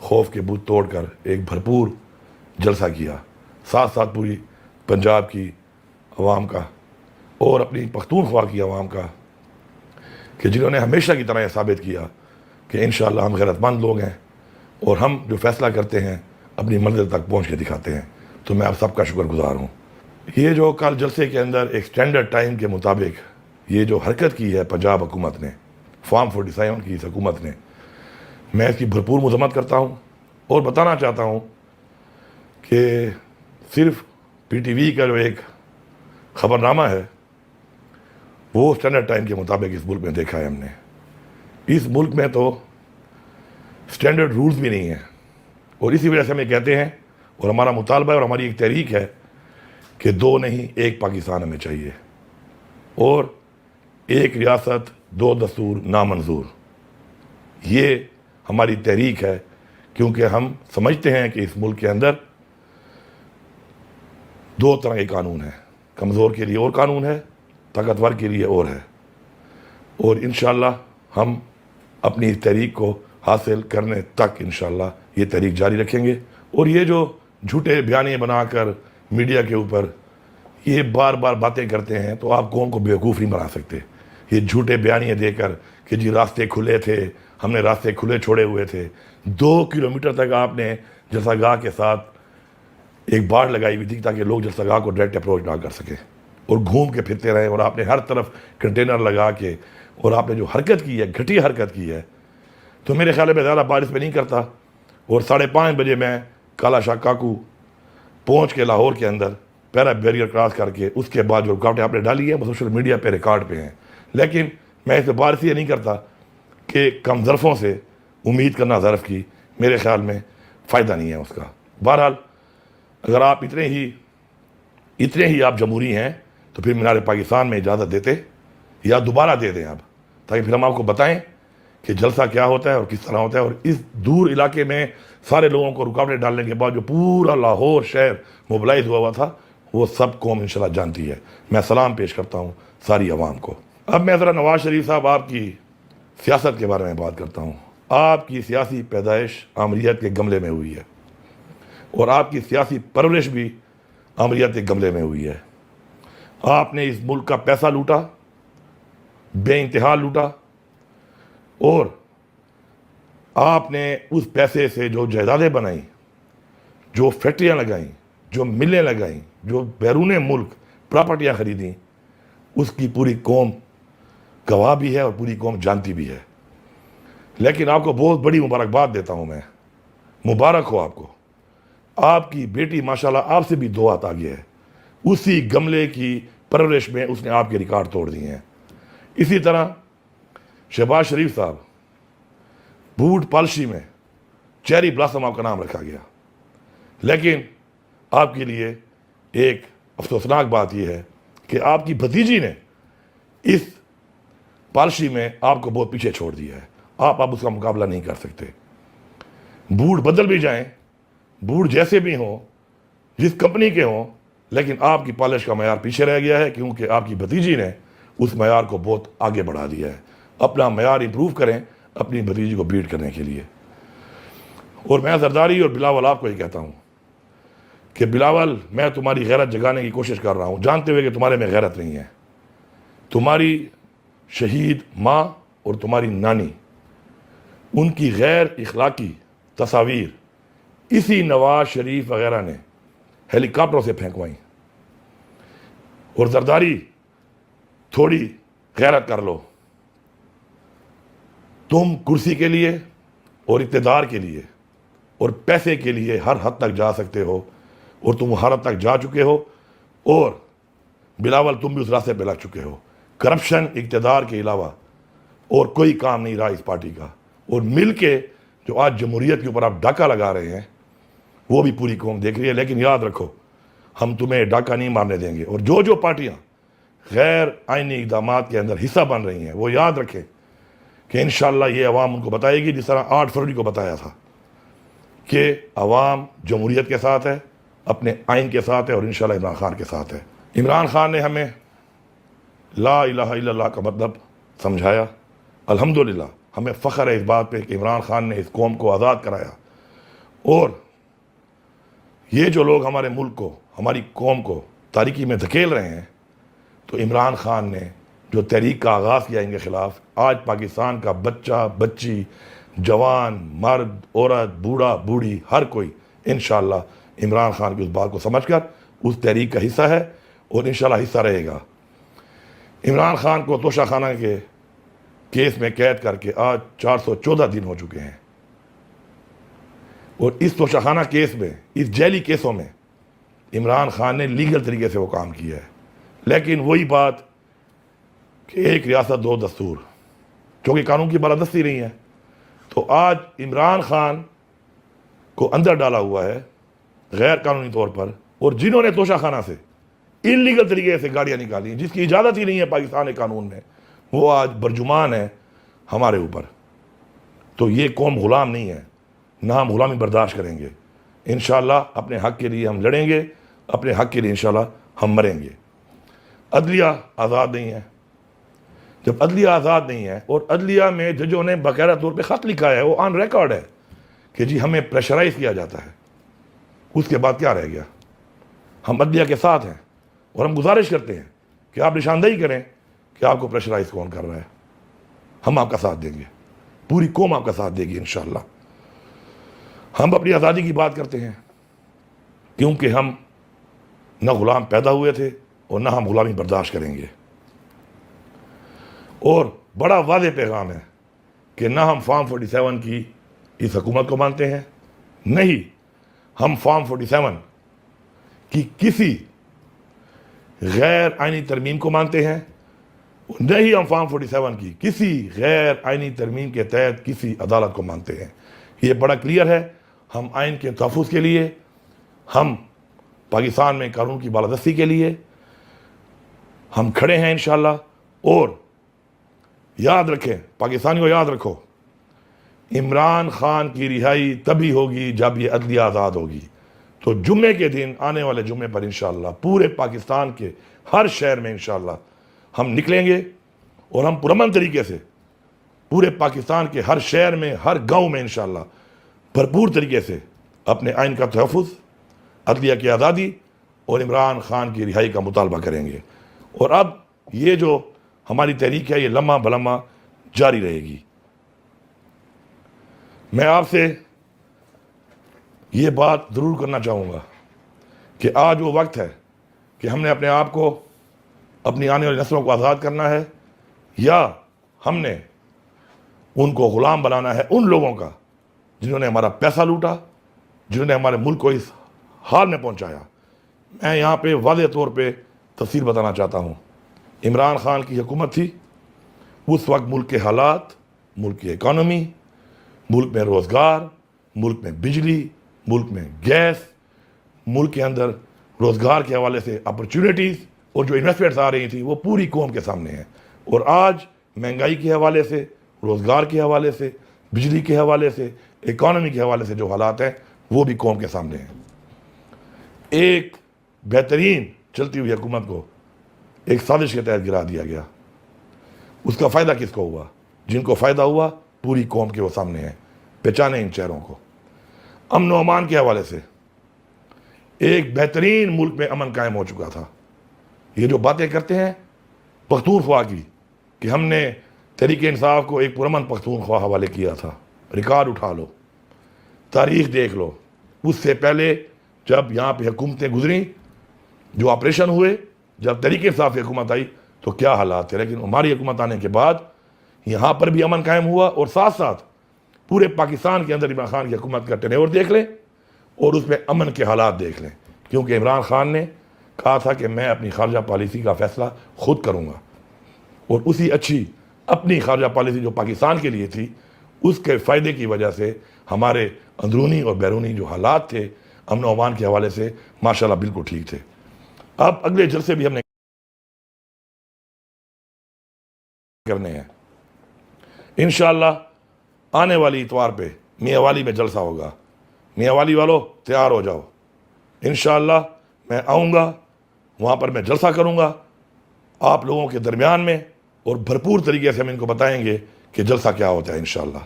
خوف کے بت توڑ کر ایک بھرپور جلسہ کیا، ساتھ ساتھ پوری پنجاب کی عوام کا اور اپنی پختونخوا کی عوام کا، کہ جنہوں نے ہمیشہ کی طرح یہ ثابت کیا کہ انشاءاللہ ہم غیرت مند لوگ ہیں اور ہم جو فیصلہ کرتے ہیں اپنی منزل تک پہنچ کے دکھاتے ہیں. تو میں آپ سب کا شکر گزار ہوں. یہ جو کل جلسے کے اندر ایک سٹینڈرڈ ٹائم کے مطابق یہ جو حرکت کی ہے پنجاب حکومت نے، فارم 47 کی اس حکومت نے، میں اس کی بھرپور مذمت کرتا ہوں اور بتانا چاہتا ہوں کہ صرف پی ٹی وی کا جو ایک خبر نامہ ہے وہ سٹینڈرڈ ٹائم کے مطابق اس ملک میں دیکھا ہے ہم نے. اس ملک میں تو سٹینڈرڈ رولز بھی نہیں ہیں، اور اسی وجہ سے ہم یہ کہتے ہیں اور ہمارا مطالبہ ہے اور ہماری ایک تحریک ہے کہ 2 نہیں 1 پاکستان ہمیں چاہیے، اور 1 ریاست 2 دستور نامنظور. یہ ہماری تحریک ہے، کیونکہ ہم سمجھتے ہیں کہ اس ملک کے اندر 2 طرح کے قانون ہیں، کمزور کے لیے اور قانون ہے، طاقتور کے لیے اور ہے. اور انشاءاللہ ہم اپنی اس تحریک کو حاصل کرنے تک انشاءاللہ یہ تحریک جاری رکھیں گے. اور یہ جو جھوٹے بیانیے بنا کر میڈیا کے اوپر یہ بار بار باتیں کرتے ہیں، تو آپ قوم کو بیوقوف نہیں بنا سکتے. یہ جھوٹے بیانیے دے کر کہ جی راستے کھلے تھے، ہم نے راستے کھلے چھوڑے ہوئے تھے. 2 کلومیٹر تک آپ نے جلسہ گاہ کے ساتھ ایک باڑ لگائی ہوئی تھی تاکہ لوگ جلسہ گاہ کو ڈائریکٹ اپروچ نہ کر سکیں، اور گھوم کے پھرتے رہے. اور آپ نے ہر طرف کنٹینر لگا کے، اور آپ نے جو حرکت کی ہے، گھٹیا حرکت کی ہے، تو میرے خیال میں زیادہ بارش میں نہیں کرتا. اور 5:30 بجے میں کالا شاہ کاکو پہنچ کے لاہور کے اندر پیرا بیریئر کراس کر کے، اس کے بعد جو رکاوٹیں آپ نے ڈالی ہیں وہ سوشل میڈیا پہ ریکارڈ پہ ہیں. لیکن میں اس پہ بار یہ نہیں کرتا کہ کم ظرفوں سے امید کرنا ظرف کی میرے خیال میں فائدہ نہیں ہے اس کا. بہرحال اگر آپ اتنے ہی آپ جمہوری ہیں تو پھر مینار پاکستان میں اجازت دیتے یا دوبارہ دے دیں آپ، تاکہ پھر ہم آپ کو بتائیں کہ جلسہ کیا ہوتا ہے اور کس طرح ہوتا ہے. اور اس دور علاقے میں سارے لوگوں کو رکاوٹیں ڈالنے کے بعد جو پورا لاہور شہر موبلائز ہوا تھا، وہ سب قوم انشاءاللہ جانتی ہے. میں سلام پیش کرتا ہوں ساری عوام کو. اب میں ذرا نواز شریف صاحب آپ کی سیاست کے بارے میں بات کرتا ہوں. آپ کی سیاسی پیدائش آمریت کے گملے میں ہوئی ہے، اور آپ کی سیاسی پرورش بھی آمریت کے گملے میں ہوئی ہے. آپ نے اس ملک کا پیسہ لوٹا، بے انتہا لوٹا، اور آپ نے اس پیسے سے جو جائیدادیں بنائیں، جو فیکٹریاں لگائیں، جو ملیں لگائیں، جو بیرون ملک پراپرٹیاں خریدیں، اس کی پوری قوم گواہ بھی ہے اور پوری قوم جانتی بھی ہے. لیکن آپ کو بہت بڑی مبارکباد دیتا ہوں میں، مبارک ہو آپ کو. آپ کی بیٹی ماشاءاللہ آپ سے بھی 2 ہاتھ آگے ہے. اسی گملے کی پرورش میں اس نے آپ کے ریکارڈ توڑ دیے ہیں. اسی طرح شہباز شریف صاحب، بوٹ پالشی میں چیری بلاسم آپ کا نام رکھا گیا. لیکن آپ کے لیے ایک افسوسناک بات یہ ہے کہ آپ کی بھتیجی نے اس پالشی میں آپ کو بہت پیچھے چھوڑ دیا ہے. آپ اس کا مقابلہ نہیں کر سکتے. بوٹ بدل بھی جائیں، بوٹ جیسے بھی ہوں، جس کمپنی کے ہوں، لیکن آپ کی پالش کا معیار پیچھے رہ گیا ہے، کیونکہ آپ کی بھتیجی نے اس معیار کو بہت آگے بڑھا دیا ہے. اپنا معیار امپروو کریں اپنی بھتیجی کو بیٹ کرنے کے لیے. اور میں زرداری اور بلاول آپ کو یہ کہتا ہوں کہ بلاول، میں تمہاری غیرت جگانے کی کوشش کر رہا ہوں، جانتے ہوئے کہ تمہارے میں غیرت نہیں ہے. تمہاری شہید ماں اور تمہاری نانی، ان کی غیر اخلاقی تصاویر اسی نواز شریف وغیرہ نے ہیلی کاپٹروں سے پھینکوائیں. اور زرداری، تھوڑی غیرت کر لو. تم کرسی کے لیے اور اقتدار کے لیے اور پیسے کے لیے ہر حد تک جا سکتے ہو، اور تم ہر حد تک جا چکے ہو. اور بلاول تم بھی اس راستے پہ لگ چکے ہو. کرپشن اقتدار کے علاوہ اور کوئی کام نہیں رہا اس پارٹی کا. اور مل کے جو آج جمہوریت کے اوپر آپ ڈاکہ لگا رہے ہیں وہ بھی پوری قوم دیکھ رہی ہے. لیکن یاد رکھو، ہم تمہیں ڈاکہ نہیں مارنے دیں گے. اور جو پارٹیاں غیر آئینی اقدامات کے اندر حصہ بن رہی ہیں وہ یاد رکھیں کہ انشاءاللہ یہ عوام ان کو بتائے گی، جس طرح 8 فروری کو بتایا تھا کہ عوام جمہوریت کے ساتھ ہے، اپنے آئین کے ساتھ ہے، اور انشاءاللہ عمران خان کے ساتھ ہے. عمران خان نے ہمیں لا الہ الا اللہ کا مطلب سمجھایا. الحمدللہ ہمیں فخر ہے اس بات پہ کہ عمران خان نے اس قوم کو آزاد کرایا. اور یہ جو لوگ ہمارے ملک کو، ہماری قوم کو تاریکی میں دھکیل رہے ہیں، تو عمران خان نے جو تحریک کا آغاز کیا ان کے خلاف، آج پاکستان کا بچہ بچی، جوان مرد عورت بوڑھا بوڑھی ہر کوئی انشاءاللہ عمران خان کی اس بات کو سمجھ کر اس تحریک کا حصہ ہے اور انشاءاللہ حصہ رہے گا۔ عمران خان کو توشہ خانہ کے کیس میں قید کر کے آج 414 دن ہو چکے ہیں، اور اس توشہ خانہ کیس میں، اس جیلی کیسوں میں عمران خان نے لیگل طریقے سے وہ کام کیا ہے، لیکن وہی بات کہ ایک ریاست دو دستور، چونکہ قانون کی بالادستی نہیں ہے، تو آج عمران خان کو اندر ڈالا ہوا ہے غیر قانونی طور پر، اور جنہوں نے توشہ خانہ سے انلیگل طریقے سے گاڑیاں نکالی جس کی اجازت ہی نہیں ہے پاکستان قانون میں، وہ آج برجمان ہے ہمارے اوپر۔ تو یہ قوم غلام نہیں ہے، نہ ہم غلامی برداشت کریں گے۔ انشاءاللہ اپنے حق کے لیے ہم لڑیں گے، اپنے حق کے لیے انشاءاللہ ہم مریں گے۔ عدلیہ آزاد نہیں ہے۔ جب عدلیہ آزاد نہیں ہے، اور عدلیہ میں ججوں نے باقاعدہ طور پہ خط لکھا ہے، وہ آن ریکارڈ ہے کہ جی ہمیں پریشرائز کیا جاتا ہے، اس کے بعد کیا رہ گیا؟ ہم عدلیہ کے ساتھ ہیں، اور ہم گزارش کرتے ہیں کہ آپ نشاندہی کریں کہ آپ کو پریشرائز کون کر رہا ہے۔ ہم آپ کا ساتھ دیں گے، پوری قوم آپ کا ساتھ دے گی انشاءاللہ۔ ہم اپنی آزادی کی بات کرتے ہیں کیونکہ ہم نہ غلام پیدا ہوئے تھے اور نہ ہم غلامی برداشت کریں گے۔ اور بڑا واضح پیغام ہے کہ نہ ہم فارم 47 کی اس حکومت کو مانتے ہیں، نہیں ہم فارم 47 کی کسی غیر آئینی ترمیم کو مانتے ہیں، نہیں ہم فارم 47 کی کسی غیر آئینی ترمیم کے تحت کسی عدالت کو مانتے ہیں۔ یہ بڑا کلیئر ہے۔ ہم آئین کے تحفظ کے لیے، ہم پاکستان میں قانون کی بالادستی کے لیے ہم کھڑے ہیں انشاءاللہ۔ اور یاد رکھیں، پاکستانیوں یاد رکھو، عمران خان کی رہائی تبھی ہوگی جب یہ عدلیہ آزاد ہوگی۔ تو جمعے کے دن، آنے والے جمعے پر انشاءاللہ پورے پاکستان کے ہر شہر میں انشاءاللہ ہم نکلیں گے، اور ہم پرامن طریقے سے پورے پاکستان کے ہر شہر میں، ہر گاؤں میں انشاءاللہ بھرپور طریقے سے اپنے آئین کا تحفظ، عدلیہ کی آزادی اور عمران خان کی رہائی کا مطالبہ کریں گے۔ اور اب یہ جو ہماری تحریک ہے یہ لمحہ بلمحہ جاری رہے گی۔ میں آپ سے یہ بات ضرور کرنا چاہوں گا کہ آج وہ وقت ہے کہ ہم نے اپنے آپ کو، اپنی آنے والی نسلوں کو آزاد کرنا ہے، یا ہم نے ان کو غلام بنانا ہے ان لوگوں کا جنہوں نے ہمارا پیسہ لوٹا، جنہوں نے ہمارے ملک کو اس حال میں پہنچایا۔ میں یہاں پہ واضح طور پہ تفصیل بتانا چاہتا ہوں۔ عمران خان کی حکومت تھی، اس وقت ملک کے حالات، ملک کی اکانومی، ملک میں روزگار، ملک میں بجلی، ملک میں گیس، ملک کے اندر روزگار کے حوالے سے اپرچونٹیز اور جو انویسٹمنٹس آ رہی تھیں وہ پوری قوم کے سامنے ہیں۔ اور آج مہنگائی کے حوالے سے، روزگار کے حوالے سے، بجلی کے حوالے سے، اکانومی کے حوالے سے جو حالات ہیں وہ بھی قوم کے سامنے ہیں۔ ایک بہترین چلتی ہوئی حکومت کو ایک سازش کے تحت گرا دیا گیا۔ اس کا فائدہ کس کو ہوا؟ جن کو فائدہ ہوا پوری قوم کے وہ سامنے ہیں، پہچانے ان چہروں کو۔ امن و امان کے حوالے سے ایک بہترین ملک میں امن قائم ہو چکا تھا۔ یہ جو باتیں کرتے ہیں پختونخوا کی کہ ہم نے تحریک انصاف کو ایک پرامن پختونخوا حوالے کیا تھا، ریکارڈ اٹھا لو، تاریخ دیکھ لو۔ اس سے پہلے جب یہاں پہ حکومتیں گزریں، جو آپریشن ہوئے، جب تحریک انصاف کی حکومت آئی تو کیا حالات تھے، لیکن ہماری حکومت آنے کے بعد یہاں پر بھی امن قائم ہوا، اور ساتھ ساتھ پورے پاکستان کے اندر عمران خان کی حکومت کا ٹینیور دیکھ لیں اور اس میں امن کے حالات دیکھ لیں، کیونکہ عمران خان نے کہا تھا کہ میں اپنی خارجہ پالیسی کا فیصلہ خود کروں گا، اور اسی اچھی اپنی خارجہ پالیسی جو پاکستان کے لیے تھی، اس کے فائدے کی وجہ سے ہمارے اندرونی اور بیرونی جو حالات تھے امن و امان کے حوالے سے ماشاءاللہ بالکل ٹھیک تھے۔ اب اگلے جلسے بھی ہم نے کرنے ہیں انشاءاللہ۔ آنے والی اتوار پہ میاں والی میں جلسہ ہوگا۔ میاں والی والوں تیار ہو جاؤ، انشاءاللہ میں آؤں گا، وہاں پر میں جلسہ کروں گا آپ لوگوں کے درمیان میں، اور بھرپور طریقے سے ہم ان کو بتائیں گے کہ جلسہ کیا ہوتا ہے انشاءاللہ۔